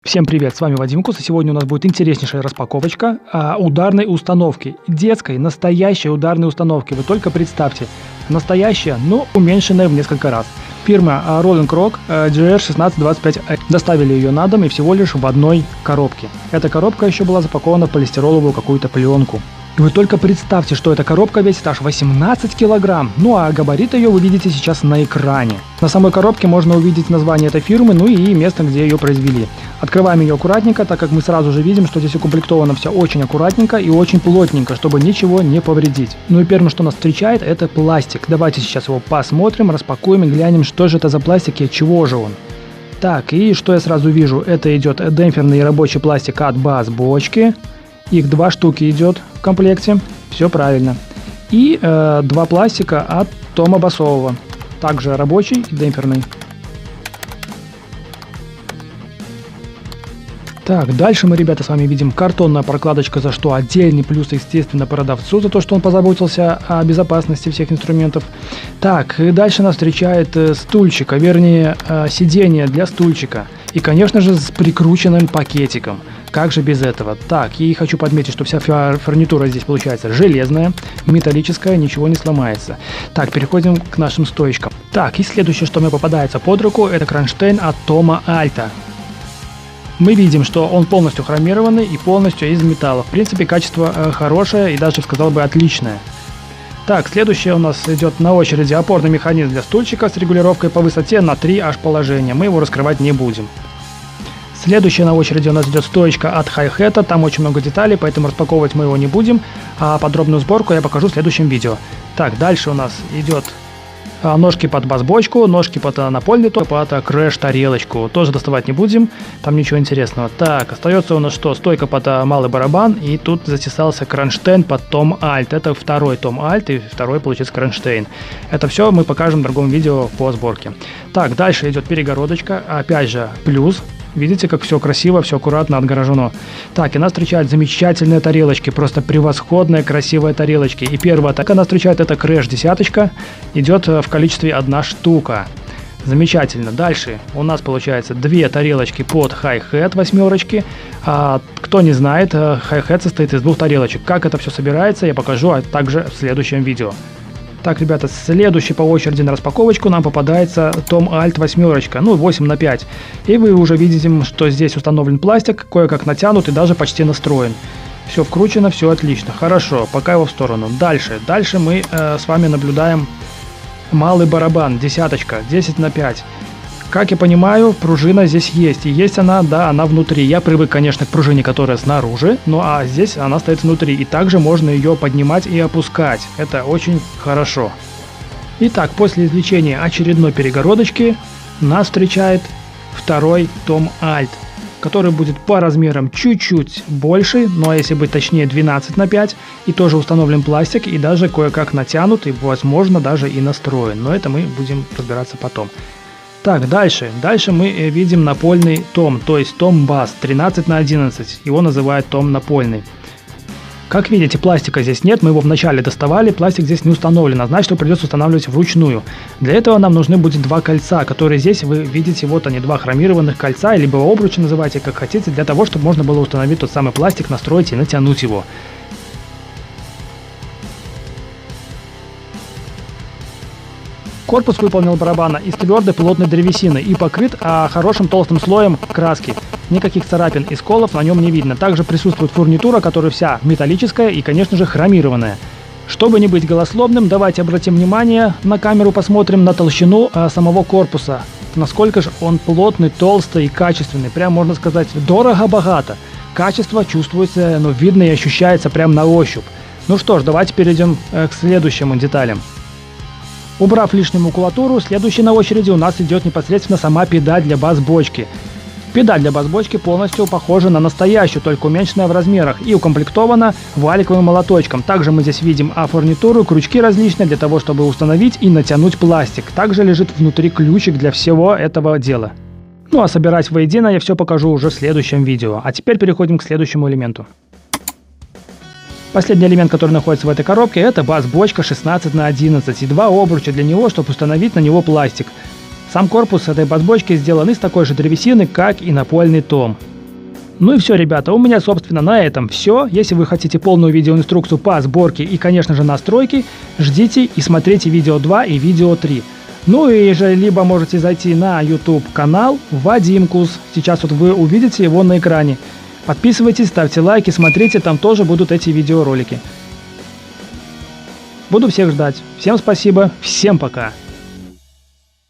Всем привет, с вами Вадим Кус, и сегодня у нас будет интереснейшая распаковочка ударной установки, детской, настоящей ударной установки. Вы только представьте, настоящая, но уменьшенная в несколько раз. Фирма Rolling Rock GR1625. Доставили ее на дом и всего лишь в одной коробке. Эта коробка еще была запакована в полистироловую какую-то пленку. И вы только представьте, что эта коробка весит аж 18 килограмм. Ну а габарит ее вы видите сейчас на экране. На самой коробке можно увидеть название этой фирмы, ну и место, где ее произвели. Открываем ее аккуратненько, так как мы сразу же видим, что здесь укомплектовано все очень аккуратненько и очень плотненько, чтобы ничего не повредить. Ну и первое, что нас встречает, это пластик. Давайте сейчас его посмотрим, распакуем и глянем, что же это за пластик и от чего же он. Так, и что я сразу вижу, это идет демпферный рабочий пластик от бас-бочки. Их 2 штуки идет в комплекте, все правильно. И 2 пластика от Тома Басового, также рабочий и демпферный. Так, дальше мы, ребята, с вами видим картонная прокладочка, за что отдельный плюс, естественно, продавцу, за то, что он позаботился о безопасности всех инструментов. Так, и дальше нас встречает стульчик, вернее, сиденье для стульчика. И, конечно же, с прикрученным пакетиком. Как же без этого? Так, и хочу подметить, что вся фурнитура здесь получается железная, металлическая, ничего не сломается. Так, переходим к нашим стоечкам. Так, и следующее, что мне попадается под руку, это кронштейн от Тома Альта. Мы видим, что он полностью хромированный и полностью из металла. В принципе, качество хорошее и даже, сказал бы, отличное. Так, следующее у нас идет на очереди опорный механизм для стульчика с регулировкой по высоте на 3 аж положения. Мы его раскрывать не будем. Следующая на очереди у нас идет стоечка от хай-хета, там очень много деталей, поэтому распаковывать мы его не будем, а подробную сборку я покажу в следующем видео. Так, дальше у нас идет ножки под бас-бочку, ножки под напольный топ, под крэш-тарелочку. Тоже доставать не будем, там ничего интересного. Так, остается у нас что? Стойка под малый барабан, и тут затесался кронштейн под Том Альт. Это второй Том Альт и второй, получается, кронштейн. Это все мы покажем в другом видео по сборке. Так, дальше идет перегородочка, опять же плюс. Видите, как все красиво, все аккуратно отгорожено. Так, и нас встречают замечательные тарелочки, просто превосходные, красивые тарелочки. И первая атака нас встречает, это крэш-десяточка, идет в количестве 1 штука. Замечательно. Дальше у нас получается 2 тарелочки под хай-хет, 8. Кто не знает, хай-хет состоит из 2 тарелочек. Как это все собирается, я покажу также в следующем видео. Так, ребята, следующий по очереди на распаковочку нам попадается Том Альт 8, ну 8х5. И вы уже видите, что здесь установлен пластик, кое-как натянут и даже почти настроен. Все вкручено, все отлично. Хорошо, пока его в сторону. Дальше мы с вами наблюдаем малый барабан, 10х5. Как я понимаю, пружина здесь есть. И есть она, да, она внутри. Я привык, конечно, к пружине, которая снаружи, ну а здесь она стоит внутри. И также можно ее поднимать и опускать. Это очень хорошо. Итак, после извлечения очередной перегородочки нас встречает второй Том Альт, который будет по размерам чуть-чуть больше, ну а если быть точнее 12х5, и тоже установлен пластик, и даже кое-как натянут, и возможно даже и настроен. Но это мы будем разбираться потом. Так, дальше мы видим напольный том, то есть том бас 13х11, его называют том напольный. Как видите, пластика здесь нет, мы его вначале доставали, пластик здесь не установлен, а значит, что придется устанавливать вручную. Для этого нам нужны будет 2 кольца, которые здесь вы видите, вот они, 2 хромированных кольца, либо обручи называйте, как хотите, для того, чтобы можно было установить тот самый пластик, настроить и натянуть его. Корпус выполнен барабана из твердой плотной древесины и покрыт хорошим толстым слоем краски. Никаких царапин и сколов на нем не видно. Также присутствует фурнитура, которая вся металлическая и, конечно же, хромированная. Чтобы не быть голословным, давайте обратим внимание на камеру, посмотрим на толщину самого корпуса. Насколько же он плотный, толстый и качественный. Прям можно сказать, дорого-богато. Качество чувствуется, видно и ощущается прям на ощупь. Ну что ж, давайте перейдем к следующим деталям. Убрав лишнюю макулатуру, следующей на очереди у нас идет непосредственно сама педаль для бас-бочки. Педаль для бас-бочки полностью похожа на настоящую, только уменьшенная в размерах и укомплектована валиковым молоточком. Также мы здесь видим фурнитуру, крючки различные для того, чтобы установить и натянуть пластик. Также лежит внутри ключик для всего этого дела. Ну а собирать воедино я все покажу уже в следующем видео. А теперь переходим к следующему элементу. Последний элемент, который находится в этой коробке, это бас-бочка 16х11 и 2 обруча для него, чтобы установить на него пластик. Сам корпус этой бас-бочки сделан из такой же древесины, как и напольный том. Ну и все, ребята, у меня, собственно, на этом все. Если вы хотите полную видеоинструкцию по сборке и, конечно же, настройке, ждите и смотрите видео 2 и видео 3. Ну и же либо можете зайти на YouTube канал Вадимкус. Сейчас вот вы увидите его на экране. Подписывайтесь, ставьте лайки, смотрите, там тоже будут эти видеоролики. Буду всех ждать. Всем спасибо, всем пока.